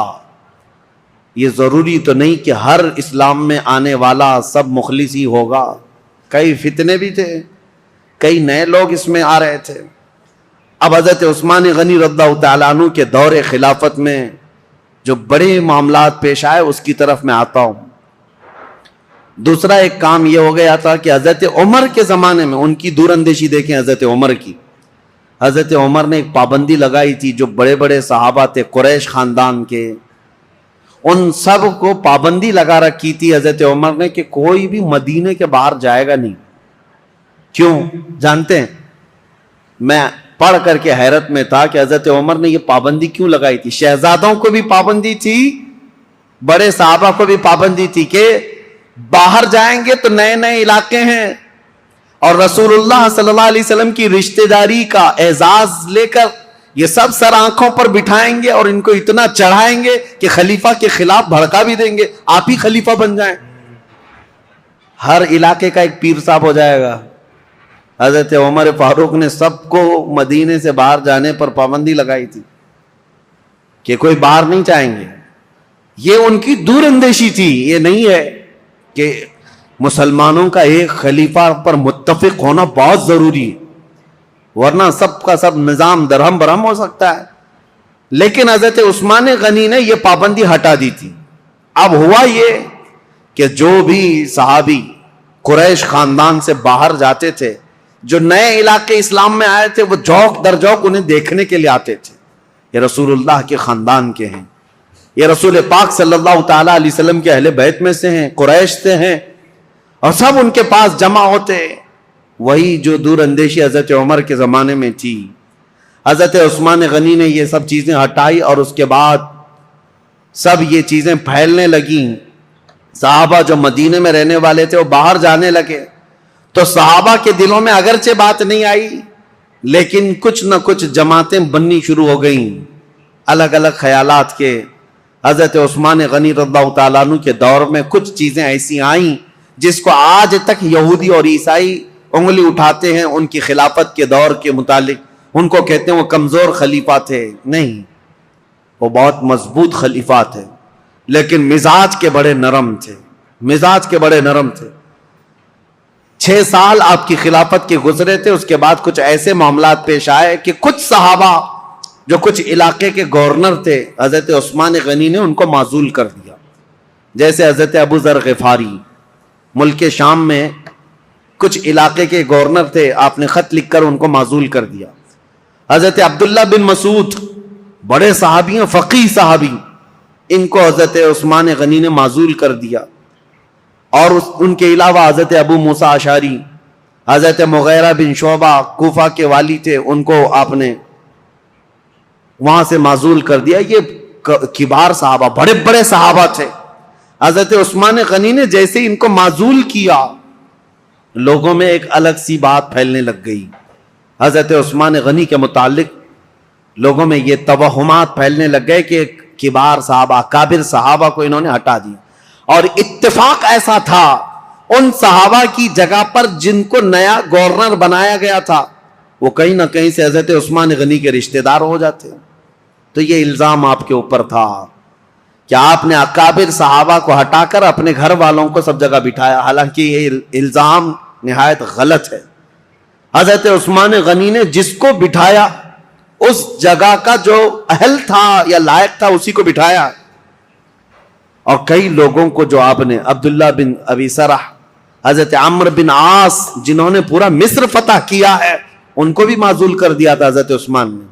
یہ ضروری تو نہیں کہ ہر اسلام میں آنے والا سب مخلص ہی ہوگا. کئی فتنے بھی تھے، کئی نئے لوگ اس میں آ رہے تھے. اب حضرت عثمان غنی رضی اللہ تعالیٰ عنہ کے دور خلافت میں جو بڑے معاملات پیش آئے اس کی طرف میں آتا ہوں. دوسرا ایک کام یہ ہو گیا تھا کہ حضرت عمر کے زمانے میں، ان کی دور اندیشی دیکھیں حضرت عمر کی. حضرت عمر نے ایک پابندی لگائی تھی، جو بڑے بڑے صحابہ تھے قریش خاندان کے، ان سب کو پابندی لگا رکھی تھی حضرت عمر نے کہ کوئی بھی مدینے کے باہر جائے گا نہیں. کیوں جانتے ہیں؟ میں پڑھ کر کے حیرت میں تھا کہ حضرت عمر نے یہ پابندی کیوں لگائی تھی. شہزادوں کو بھی پابندی تھی، بڑے صحابہ کو بھی پابندی تھی کہ باہر جائیں گے تو نئے نئے علاقے ہیں، اور رسول اللہ صلی اللہ علیہ وسلم کی رشتہ داری کا اعزاز لے کر یہ سب سر آنکھوں پر بٹھائیں گے اور ان کو اتنا چڑھائیں گے کہ خلیفہ کے خلاف بھڑکا بھی دیں گے، آپ ہی خلیفہ بن جائیں. ہر علاقے کا ایک پیر صاحب ہو جائے گا. حضرت عمر فاروق نے سب کو مدینے سے باہر جانے پر پابندی لگائی تھی کہ کوئی باہر نہیں جائیں گے. یہ ان کی دور اندیشی تھی. یہ نہیں ہے کہ مسلمانوں کا ایک خلیفہ پر متفق ہونا بہت ضروری ہے، ورنہ سب کا سب نظام درہم برہم ہو سکتا ہے. لیکن حضرت عثمان غنی نے یہ پابندی ہٹا دی تھی. اب ہوا یہ کہ جو بھی صحابی قریش خاندان سے باہر جاتے تھے، جو نئے علاقے اسلام میں آئے تھے، وہ جوک در جوک انہیں دیکھنے کے لیے آتے تھے. یہ رسول اللہ کے خاندان کے ہیں، یہ رسول پاک صلی اللہ تعالی علیہ وسلم کے اہل بیت میں سے ہیں، قریش سے ہیں، اور سب ان کے پاس جمع ہوتے. وہی جو دور اندیشی حضرت عمر کے زمانے میں تھی، حضرت عثمان غنی نے یہ سب چیزیں ہٹائی، اور اس کے بعد سب یہ چیزیں پھیلنے لگیں. صحابہ جو مدینے میں رہنے والے تھے وہ باہر جانے لگے، تو صحابہ کے دلوں میں اگرچہ بات نہیں آئی، لیکن کچھ نہ کچھ جماعتیں بننی شروع ہو گئیں الگ الگ خیالات کے. حضرت عثمان غنی رضی اللہ تعالیٰ عنہ کے دور میں کچھ چیزیں ایسی آئیں جس کو آج تک یہودی اور عیسائی انگلی اٹھاتے ہیں ان کی خلافت کے دور کے متعلق. ان کو کہتے ہیں وہ کمزور خلیفہ تھے. نہیں، وہ بہت مضبوط خلیفہ تھے. لیکن مزاج کے بڑے نرم تھے، مزاج کے بڑے نرم تھے۔ 6 سال آپ کی خلافت کے گزرے تھے، اس کے بعد کچھ ایسے معاملات پیش آئے کہ کچھ صحابہ جو کچھ علاقے کے گورنر تھے، حضرت عثمان غنی نے ان کو معزول کر دیا۔ جیسے حضرت ابو ذر غفاری ملک شام میں کچھ علاقے کے گورنر تھے، آپ نے خط لکھ کر ان کو معزول کر دیا۔ حضرت عبداللہ بن مسعود بڑے صحابی ہیں، فقیہ صحابی، ان کو حضرت عثمان غنی نے معزول کر دیا۔ اور ان کے علاوہ حضرت ابو موسیٰ اشعری، حضرت مغیرہ بن شعبہ کوفہ کے والی تھے، ان کو آپ نے وہاں سے معزول کر دیا۔ یہ کبار صحابہ، بڑے بڑے صحابہ تھے۔ حضرت عثمان غنی نے جیسے ان کو معزول کیا، لوگوں میں ایک الگ سی بات پھیلنے لگ گئی۔ حضرت عثمان غنی کے متعلق لوگوں میں یہ توہمات پھیلنے لگ گئے کہ کبار صحابہ، کابر صحابہ کو انہوں نے ہٹا دیا۔ اور اتفاق ایسا تھا، ان صحابہ کی جگہ پر جن کو نیا گورنر بنایا گیا تھا، وہ کہیں نہ کہیں سے حضرت عثمان غنی کے رشتہ دار ہو جاتے۔ تو یہ الزام آپ کے اوپر تھا کہ آپ نے اکابر صحابہ کو ہٹا کر اپنے گھر والوں کو سب جگہ بٹھایا، حالانکہ یہ الزام نہایت غلط ہے۔ حضرت عثمان غنی نے جس کو بٹھایا، اس جگہ کا جو اہل تھا یا لائق تھا، اسی کو بٹھایا۔ اور کئی لوگوں کو جو آپ نے، عبداللہ بن ابی سرح، حضرت عمرو بن عاص، جنہوں نے پورا مصر فتح کیا ہے، ان کو بھی معزول کر دیا تھا حضرت عثمان نے۔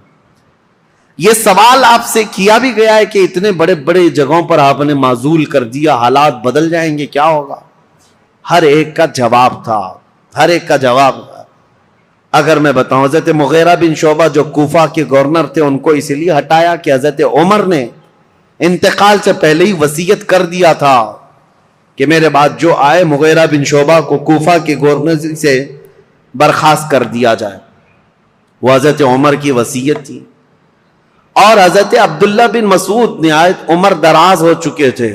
یہ سوال آپ سے کیا بھی گیا ہے کہ اتنے بڑے بڑے جگہوں پر آپ نے معزول کر دیا، حالات بدل جائیں گے، کیا ہوگا؟ ہر ایک کا جواب تھا، ہر ایک کا جواب تھا۔ اگر میں بتاؤں، حضرت مغیرہ بن شعبہ جو کوفہ کے گورنر تھے، ان کو اس لیے ہٹایا کہ حضرت عمر نے انتقال سے پہلے ہی وصیت کر دیا تھا کہ میرے بعد جو آئے مغیرہ بن شعبہ کو کوفہ کے گورنر سے برخاست کر دیا جائے۔ وہ حضرت عمر کی وصیت تھی۔ اور حضرت عبداللہ بن مسعود نہایت عمر دراز ہو چکے تھے،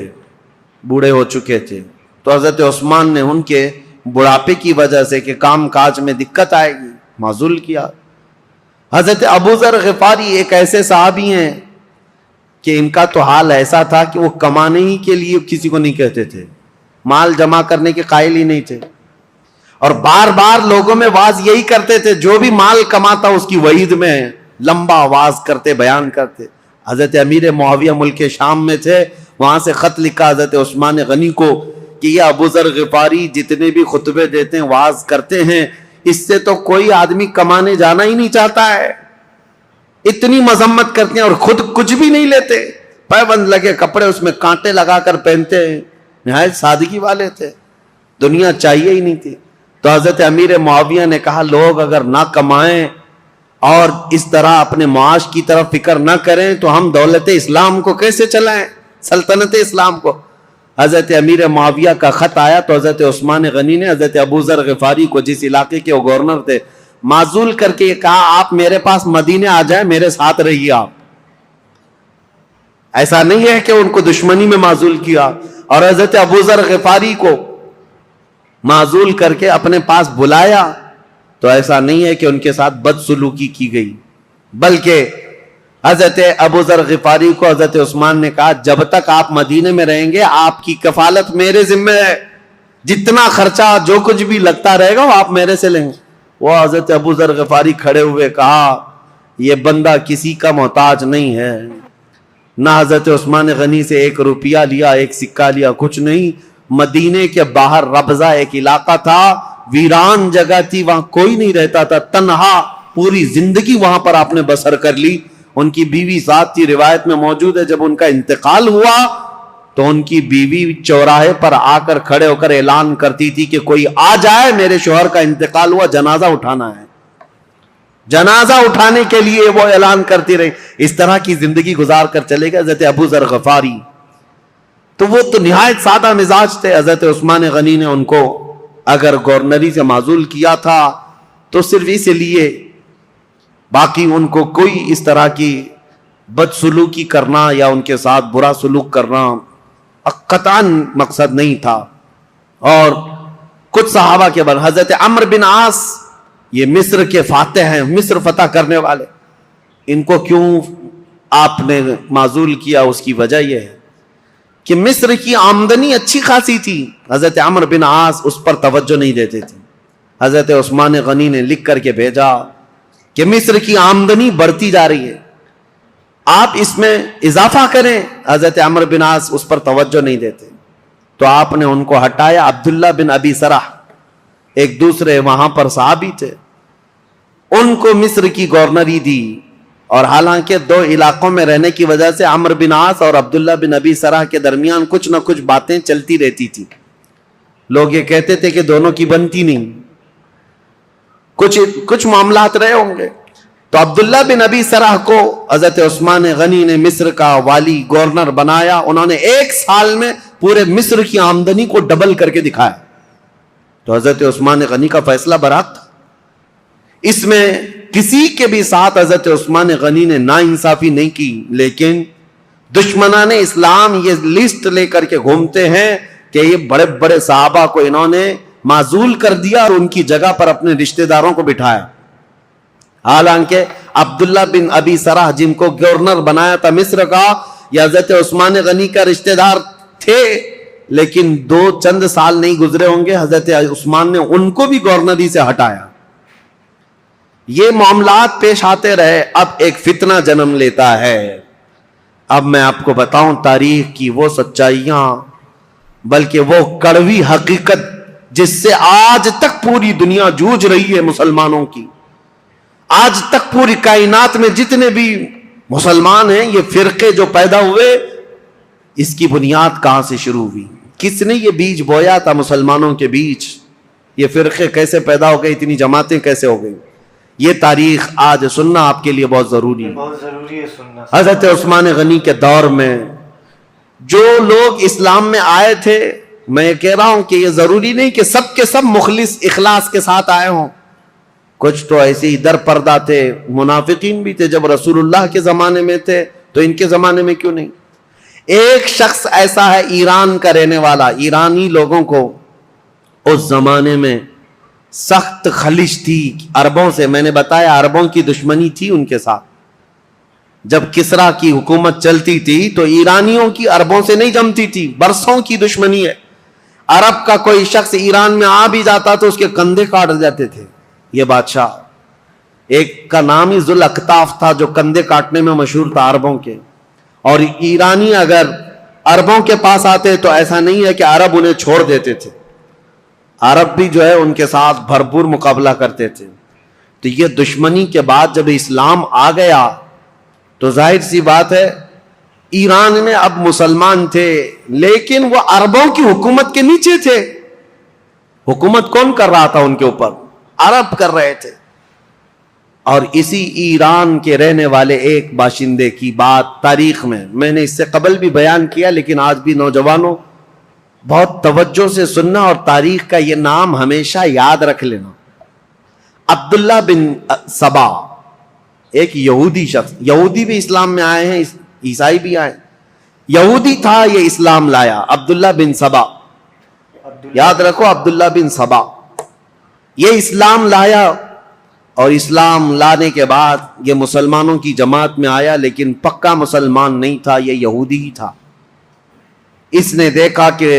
بوڑھے ہو چکے تھے، تو حضرت عثمان نے ان کے بڑھاپے کی وجہ سے کہ کام کاج میں دقت آئے گی، معزول کیا۔ حضرت ابو ذر غفاری ایک ایسے صحابی ہیں کہ ان کا تو حال ایسا تھا کہ وہ کمانے ہی کے لیے کسی کو نہیں کہتے تھے، مال جمع کرنے کے قائل ہی نہیں تھے، اور بار بار لوگوں میں واز یہی کرتے تھے، جو بھی مال کماتا اس کی وعید میں لمبا آواز کرتے، بیان کرتے۔ حضرت امیر معاویہ ملک شام میں تھے، وہاں سے خط لکھا حضرت عثمان غنی کو کہ یہ ابو ذر غفاری جتنے بھی خطبے دیتے ہیں، واز کرتے ہیں، اس سے تو کوئی آدمی کمانے جانا ہی نہیں چاہتا ہے، اتنی مذمت کرتے ہیں اور خود کچھ بھی نہیں لیتے، پیبند لگے کپڑے اس میں کانٹے لگا کر پہنتے ہیں، نہایت سادگی والے تھے، دنیا چاہیے ہی نہیں تھی۔ تو حضرت امیر معاویہ نے کہا لوگ اگر نہ کمائیں اور اس طرح اپنے معاش کی طرف فکر نہ کریں تو ہم دولت اسلام کو کیسے چلائیں، سلطنت اسلام کو۔ حضرت امیر معاویہ کا خط آیا تو حضرت عثمان غنی نے حضرت ابو ذر غفاری کو، جس علاقے کے وہ گورنر تھے، معزول کر کے کہا آپ میرے پاس مدینے آ جائیں، میرے ساتھ رہیے آپ۔ ایسا نہیں ہے کہ ان کو دشمنی میں معزول کیا، اور حضرت ابو ذر غفاری کو معزول کر کے اپنے پاس بلایا، تو ایسا نہیں ہے کہ ان کے ساتھ بد سلوکی کی گئی، بلکہ حضرت ابو ذر غفاری کو حضرت عثمان نے کہا جب تک آپ مدینے میں رہیں گے آپ کی کفالت میرے ذمہ ہے، جتنا خرچہ جو کچھ بھی لگتا رہے گا وہ آپ میرے سے لیں گے۔ وہ حضرت ابو ذر غفاری کھڑے ہوئے کہا یہ بندہ کسی کا محتاج نہیں ہے، نہ حضرت عثمان غنی سے 1 روپیہ لیا، 1 سکہ لیا، کچھ نہیں۔ مدینے کے باہر ربضہ ایک علاقہ تھا، ویران جگہ تھی، وہاں کوئی نہیں رہتا تھا، تنہا پوری زندگی وہاں پر آپ نے بسر کر لی۔ ان کی بیوی ساتھ تھی، روایت میں موجود ہے جب ان کا انتقال ہوا تو ان کی بیوی چوراہے پر آ کر کھڑے ہو کر اعلان کرتی تھی کہ کوئی آ جائے، میرے شوہر کا انتقال ہوا، جنازہ اٹھانا ہے۔ جنازہ اٹھانے کے لیے وہ اعلان کرتی رہی۔ اس طرح کی زندگی گزار کر چلے گئے حضرت ابو ذر غفاری۔ تو وہ تو نہایت سادہ مزاج تھے۔ حضرت عثمان غنی نے ان کو اگر گورنری سے معزول کیا تھا تو صرف اس لیے، باقی ان کو کوئی اس طرح کی بدسلوکی کرنا یا ان کے ساتھ برا سلوک کرنا قطعاً مقصد نہیں تھا۔ اور کچھ صحابہ کے بعد حضرت عمرو بن عاص، یہ مصر کے فاتح ہیں، مصر فتح کرنے والے، ان کو کیوں آپ نے معزول کیا؟ اس کی وجہ یہ ہے کہ مصر کی آمدنی اچھی خاصی تھی، حضرت عمرو بن عاص اس پر توجہ نہیں دیتے تھے. حضرت عثمان غنی نے لکھ کر کے بھیجا کہ مصر کی آمدنی بڑھتی جا رہی ہے، آپ اس میں اضافہ کریں. حضرت عمرو بن عاص اس پر توجہ نہیں دیتے تو آپ نے ان کو ہٹایا. عبداللہ بن ابی سرح ایک دوسرے وہاں پر صحابی تھے، ان کو مصر کی گورنری دی. اور حالانکہ دو علاقوں میں رہنے کی وجہ سے عمرو بن عاص اور عبداللہ بن ابی سرح کے درمیان کچھ نہ کچھ باتیں چلتی رہتی تھی. لوگ یہ کہتے تھے کہ دونوں کی بنتی نہیں، کچھ معاملات رہے ہوں گے. تو عبداللہ بن ابی سرح کو حضرت عثمان غنی نے مصر کا والی گورنر بنایا. انہوں نے 1 سال میں پورے مصر کی آمدنی کو ڈبل کر کے دکھایا. تو حضرت عثمان غنی کا فیصلہ برحق تھا. اس میں کسی کے بھی ساتھ حضرت عثمان غنی نے ناانصافی نہیں کی، لیکن دشمنان اسلام یہ لسٹ لے کر کے گھومتے ہیں کہ یہ بڑے بڑے صحابہ کو انہوں نے معزول کر دیا اور ان کی جگہ پر اپنے رشتہ داروں کو بٹھایا. حالانکہ عبداللہ بن ابی سرح جن کو گورنر بنایا تھا مصر کا، یہ حضرت عثمان غنی کا رشتہ دار تھے، لیکن چند سال نہیں گزرے ہوں گے حضرت عثمان نے ان کو بھی گورنری سے ہٹایا. یہ معاملات پیش آتے رہے. اب ایک فتنہ جنم لیتا ہے. اب میں آپ کو بتاؤں تاریخ کی وہ سچائیاں، بلکہ وہ کڑوی حقیقت جس سے آج تک پوری دنیا جوجھ رہی ہے مسلمانوں کی. آج تک پوری کائنات میں جتنے بھی مسلمان ہیں، یہ فرقے جو پیدا ہوئے، اس کی بنیاد کہاں سے شروع ہوئی؟ کس نے یہ بیج بویا تھا مسلمانوں کے بیچ؟ یہ فرقے کیسے پیدا ہو گئے؟ اتنی جماعتیں کیسے ہو گئی؟ یہ تاریخ آج سننا آپ کے لیے بہت ضروری ہے. بہت ضروری ہے سننا. حضرت عثمان غنی کے دور میں جو لوگ اسلام میں آئے تھے، میں یہ کہہ رہا ہوں کہ یہ ضروری نہیں کہ سب کے سب مخلص اخلاص کے ساتھ آئے ہوں. کچھ تو ایسے ہی در پردہ تھے، منافقین بھی تھے. جب رسول اللہ کے زمانے میں تھے تو ان کے زمانے میں کیوں نہیں؟ ایک شخص ایسا ہے ایران کا رہنے والا. ایرانی لوگوں کو اس زمانے میں سخت خلش تھی عربوں سے. میں نے بتایا عربوں کی دشمنی تھی ان کے ساتھ. جب کسرا کی حکومت چلتی تھی تو ایرانیوں کی عربوں سے نہیں جمتی تھی، برسوں کی دشمنی ہے. عرب کا کوئی شخص ایران میں آ بھی جاتا تو اس کے کندھے کاٹ جاتے تھے. یہ بادشاہ ایک کا نام ہی ذوالأکتاف تھا جو کندھے کاٹنے میں مشہور تھا عربوں کے. اور ایرانی اگر عربوں کے پاس آتے تو ایسا نہیں ہے کہ عرب انہیں چھوڑ دیتے تھے، عرب بھی جو ہے ان کے ساتھ بھرپور مقابلہ کرتے تھے. تو یہ دشمنی کے بعد جب اسلام آ گیا تو ظاہر سی بات ہے ایران میں اب مسلمان تھے، لیکن وہ عربوں کی حکومت کے نیچے تھے. حکومت کون کر رہا تھا ان کے اوپر؟ عرب کر رہے تھے. اور اسی ایران کے رہنے والے ایک باشندے کی بات تاریخ میں نے اس سے قبل بھی بیان کیا، لیکن آج بھی نوجوانوں بہت توجہ سے سننا اور تاریخ کا یہ نام ہمیشہ یاد رکھ لینا. عبداللہ بن سبا ایک یہودی شخص، یہودی بھی اسلام میں آئے ہیں، عیسائی بھی آئے. یہودی تھا، یہ اسلام لایا. عبداللہ بن سبا، یاد رکھو عبداللہ بن سبا، یہ اسلام لایا. اور اسلام لانے کے بعد یہ مسلمانوں کی جماعت میں آیا، لیکن پکا مسلمان نہیں تھا، یہ یہودی ہی تھا. اس نے دیکھا کہ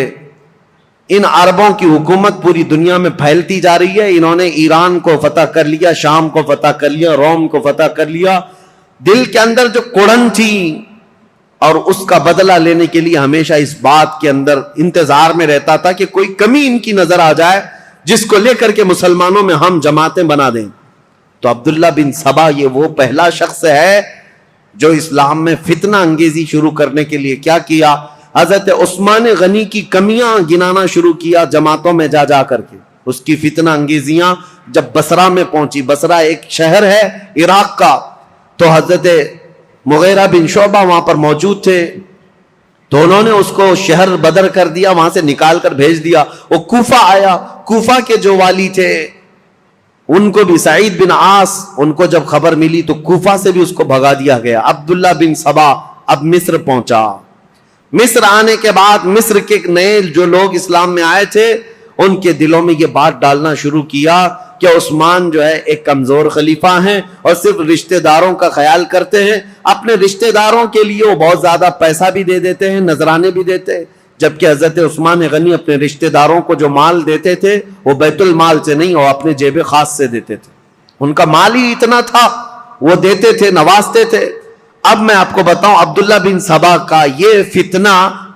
ان عربوں کی حکومت پوری دنیا میں پھیلتی جا رہی ہے. انہوں نے ایران کو فتح کر لیا، شام کو فتح کر لیا، روم کو فتح کر لیا. دل کے اندر جو کڑن تھی اور اس کا بدلہ لینے کے لیے ہمیشہ اس بات کے اندر انتظار میں رہتا تھا کہ کوئی کمی ان کی نظر آ جائے جس کو لے کر کے مسلمانوں میں ہم جماعتیں بنا دیں. تو عبداللہ بن سبا یہ وہ پہلا شخص ہے جو اسلام میں فتنہ انگیزی شروع کرنے کے لیے کیا کیا؟ حضرت عثمان غنی کی کمیاں گنانا شروع کیا جماعتوں میں جا جا کر کے. اس کی فتنہ انگیزیاں جب بصرہ میں پہنچی، بصرہ ایک شہر ہے عراق کا، تو حضرت مغیرہ بن شعبہ وہاں پر موجود تھے. تو انہوں نے اس کو شہر بدر کر دیا، وہاں سے نکال کر بھیج دیا. وہ کوفہ آیا، کوفہ کے جو والی تھے ان کو بھی سعید بن عاص، ان کو جب خبر ملی تو کوفہ سے بھی اس کو بھگا دیا گیا. عبداللہ بن سبا اب مصر پہنچا. مصر آنے کے بعد مصر کے نئے جو لوگ اسلام میں آئے تھے ان کے دلوں میں یہ بات ڈالنا شروع کیا کہ عثمان جو ہے ایک کمزور خلیفہ ہیں اور صرف رشتہ داروں کا خیال کرتے ہیں. اپنے رشتہ داروں کے لیے وہ بہت زیادہ پیسہ بھی دے دیتے ہیں, نذرانے بھی دیتے ہیں, جبکہ حضرت عثمان غنی اپنے رشتہ داروں کو جو مال دیتے تھے وہ بیت المال سے نہیں, وہ اپنے جیب خاص سے دیتے تھے. ان کا مال ہی اتنا تھا, وہ دیتے تھے, نوازتے تھے. اب میں آپ کو بتاؤں, عبداللہ بن سبا کا یہ فتنہ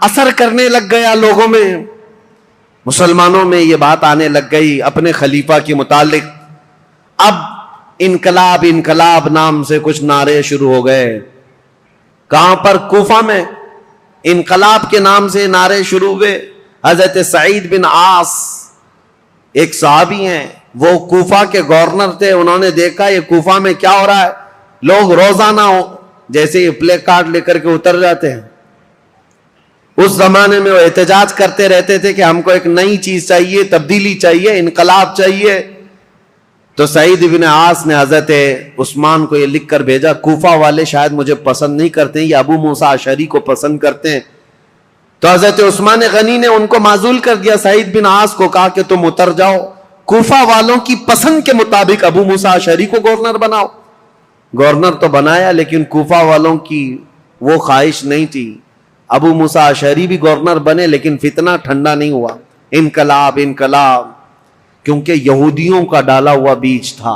اثر کرنے لگ گیا لوگوں میں, مسلمانوں میں یہ بات آنے لگ گئی اپنے خلیفہ کے متعلق. اب انقلاب انقلاب نام سے کچھ نعرے شروع ہو گئے. کہاں پر؟ کوفہ میں انقلاب کے نام سے نعرے شروع ہوئے. حضرت سعید بن عاص ایک صحابی ہیں, وہ کوفہ کے گورنر تھے. انہوں نے دیکھا یہ کوفہ میں کیا ہو رہا ہے, لوگ روزانہ جیسے یہ پلے کارڈ لے کر کے اتر جاتے ہیں. اس زمانے میں وہ احتجاج کرتے رہتے تھے کہ ہم کو ایک نئی چیز چاہیے, تبدیلی چاہیے, انقلاب چاہیے. تو سعید بن عاص نے حضرت عثمان کو یہ لکھ کر بھیجا, کوفہ والے شاید مجھے پسند نہیں کرتے ہیں, یہ ابو موسیٰ اشعری کو پسند کرتے ہیں. تو حضرت عثمان غنی نے ان کو معزول کر دیا. سعید بن عاص کو کہا کہ تم اتر جاؤ, کوفہ والوں کی پسند کے مطابق ابو موسیٰ اشعری کو گورنر بناؤ. گورنر تو بنایا, لیکن کوفہ والوں کی وہ خواہش نہیں تھی. ابو موسیٰ اشعری بھی گورنر بنے, لیکن فتنہ ٹھنڈا نہیں ہوا. انقلاب انقلاب, کیونکہ یہودیوں کا ڈالا ہوا بیج تھا,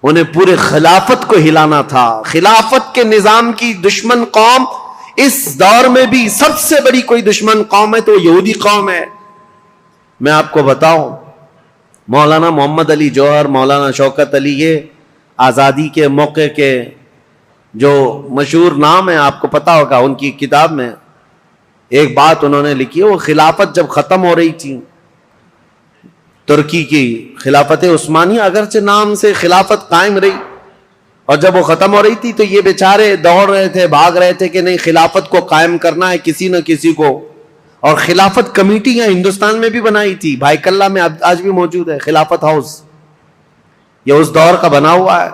انہیں پورے خلافت کو ہلانا تھا. خلافت کے نظام کی دشمن قوم اس دور میں بھی سب سے بڑی کوئی دشمن قوم ہے تو یہودی قوم ہے. میں آپ کو بتاؤں, مولانا محمد علی جوہر, مولانا شوکت علی, یہ آزادی کے موقع کے جو مشہور نام ہے, آپ کو پتا ہوگا. ان کی کتاب میں ایک بات انہوں نے لکھی ہے, وہ خلافت جب ختم ہو رہی تھی, ترکی کی خلافت عثمانیہ, اگرچہ نام سے خلافت قائم رہی, اور جب وہ ختم ہو رہی تھی تو یہ بیچارے دوڑ رہے تھے, بھاگ رہے تھے کہ نہیں خلافت کو قائم کرنا ہے کسی نہ کسی کو. اور خلافت کمیٹیاں ہندوستان میں بھی بنائی تھی, بھائی کلہ میں آج بھی موجود ہے خلافت ہاؤس, یہ اس دور کا بنا ہوا ہے.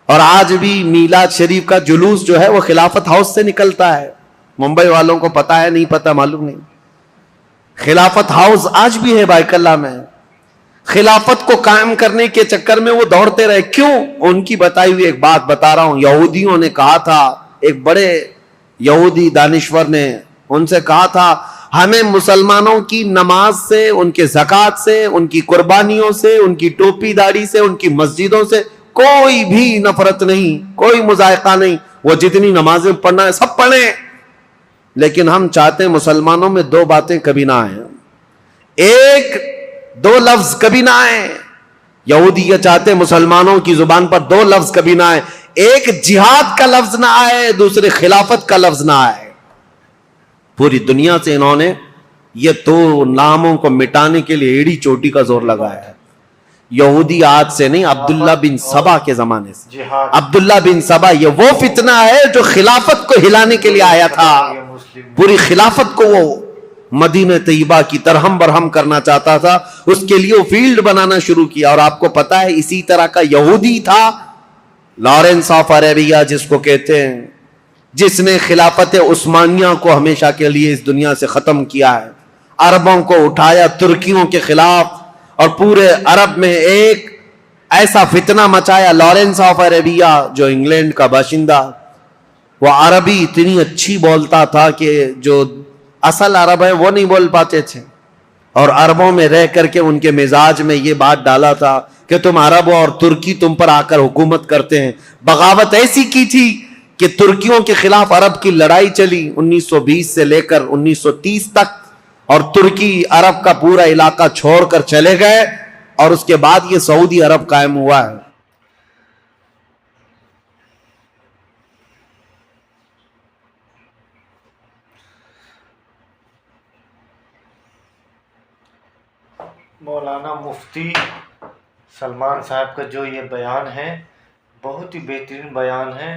اور آج بھی میلاد شریف کا جلوس جو ہے وہ خلافت ہاؤس سے نکلتا ہے. ممبئی والوں کو پتا ہے, نہیں پتا معلوم نہیں. خلافت ہاؤس آج بھی ہے بھائی کلہ میں. خلافت کو قائم کرنے کے چکر میں وہ دوڑتے رہے. کیوں؟ ان کی بتائی ہوئی ایک بات بتا رہا ہوں. یہودیوں نے کہا تھا, ایک بڑے یہودی دانشور نے ان سے کہا تھا, ہمیں مسلمانوں کی نماز سے, ان کے زکوٰۃ سے, ان کی قربانیوں سے, ان کی ٹوپی داڑھی سے, ان کی مسجدوں سے کوئی بھی نفرت نہیں, کوئی مذائقہ نہیں. وہ جتنی نمازیں پڑھنا ہے سب پڑھیں, لیکن ہم چاہتے ہیں مسلمانوں میں دو باتیں کبھی نہ آئیں. ایک دو لفظ کبھی نہ آئیں. یہودی یہ چاہتے ہیں مسلمانوں کی زبان پر دو لفظ کبھی نہ آئیں, ایک جہاد کا لفظ نہ آئے, دوسرے خلافت کا لفظ نہ آئے. پوری دنیا سے انہوں نے یہ دو ناموں کو مٹانے کے لیے ایڑی چوٹی کا زور لگایا ہے. یہودی آج سے نہیں, عبداللہ بن سبا کے زمانے سے. عبداللہ بن سبا یہ وہ فتنہ ہے جو خلافت کو ہلانے کے لیے آیا تھا. پوری خلافت کو وہ مدینہ طیبہ کی ترہم برہم کرنا چاہتا تھا, اس کے لیے وہ فیلڈ بنانا شروع کیا. اور آپ کو پتا ہے اسی طرح کا یہودی تھا لارنس آف عربیہ جس کو کہتے ہیں, جس نے خلافت عثمانیہ کو ہمیشہ کے لیے اس دنیا سے ختم کیا ہے. عربوں کو اٹھایا ترکیوں کے خلاف, اور پورے عرب میں ایک ایسا فتنہ مچایا. لارنس آف عربیہ جو انگلینڈ کا باشندہ, وہ عربی اتنی اچھی بولتا تھا کہ جو اصل عرب ہے وہ نہیں بول پاتے تھے, اور عربوں میں رہ کر کے ان کے مزاج میں یہ بات ڈالا تھا کہ تم عرب ہو اور ترکی تم پر آ کر حکومت کرتے ہیں. بغاوت ایسی کی تھی کہ ترکیوں کے خلاف عرب کی لڑائی چلی 1920 سے لے کر 1930 تک, اور ترکی عرب کا پورا علاقہ چھوڑ کر چلے گئے, اور اس کے بعد یہ سعودی عرب قائم ہوا ہے. مولانا مفتی سلمان صاحب کا جو یہ بیان ہے بہت ہی بہترین بیان ہے.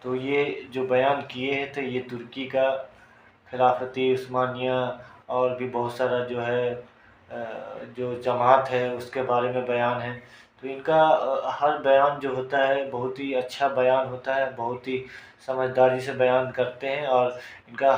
تو یہ جو بیان کیے ہیں تو یہ ترکی کا خلافت عثمانیہ اور بھی بہت سارا جو ہے جو جماعت ہے اس کے بارے میں بیان ہے. تو ان کا ہر بیان جو ہوتا ہے بہت ہی اچھا بیان ہوتا ہے, بہت ہی سمجھداری سے بیان کرتے ہیں, اور ان کا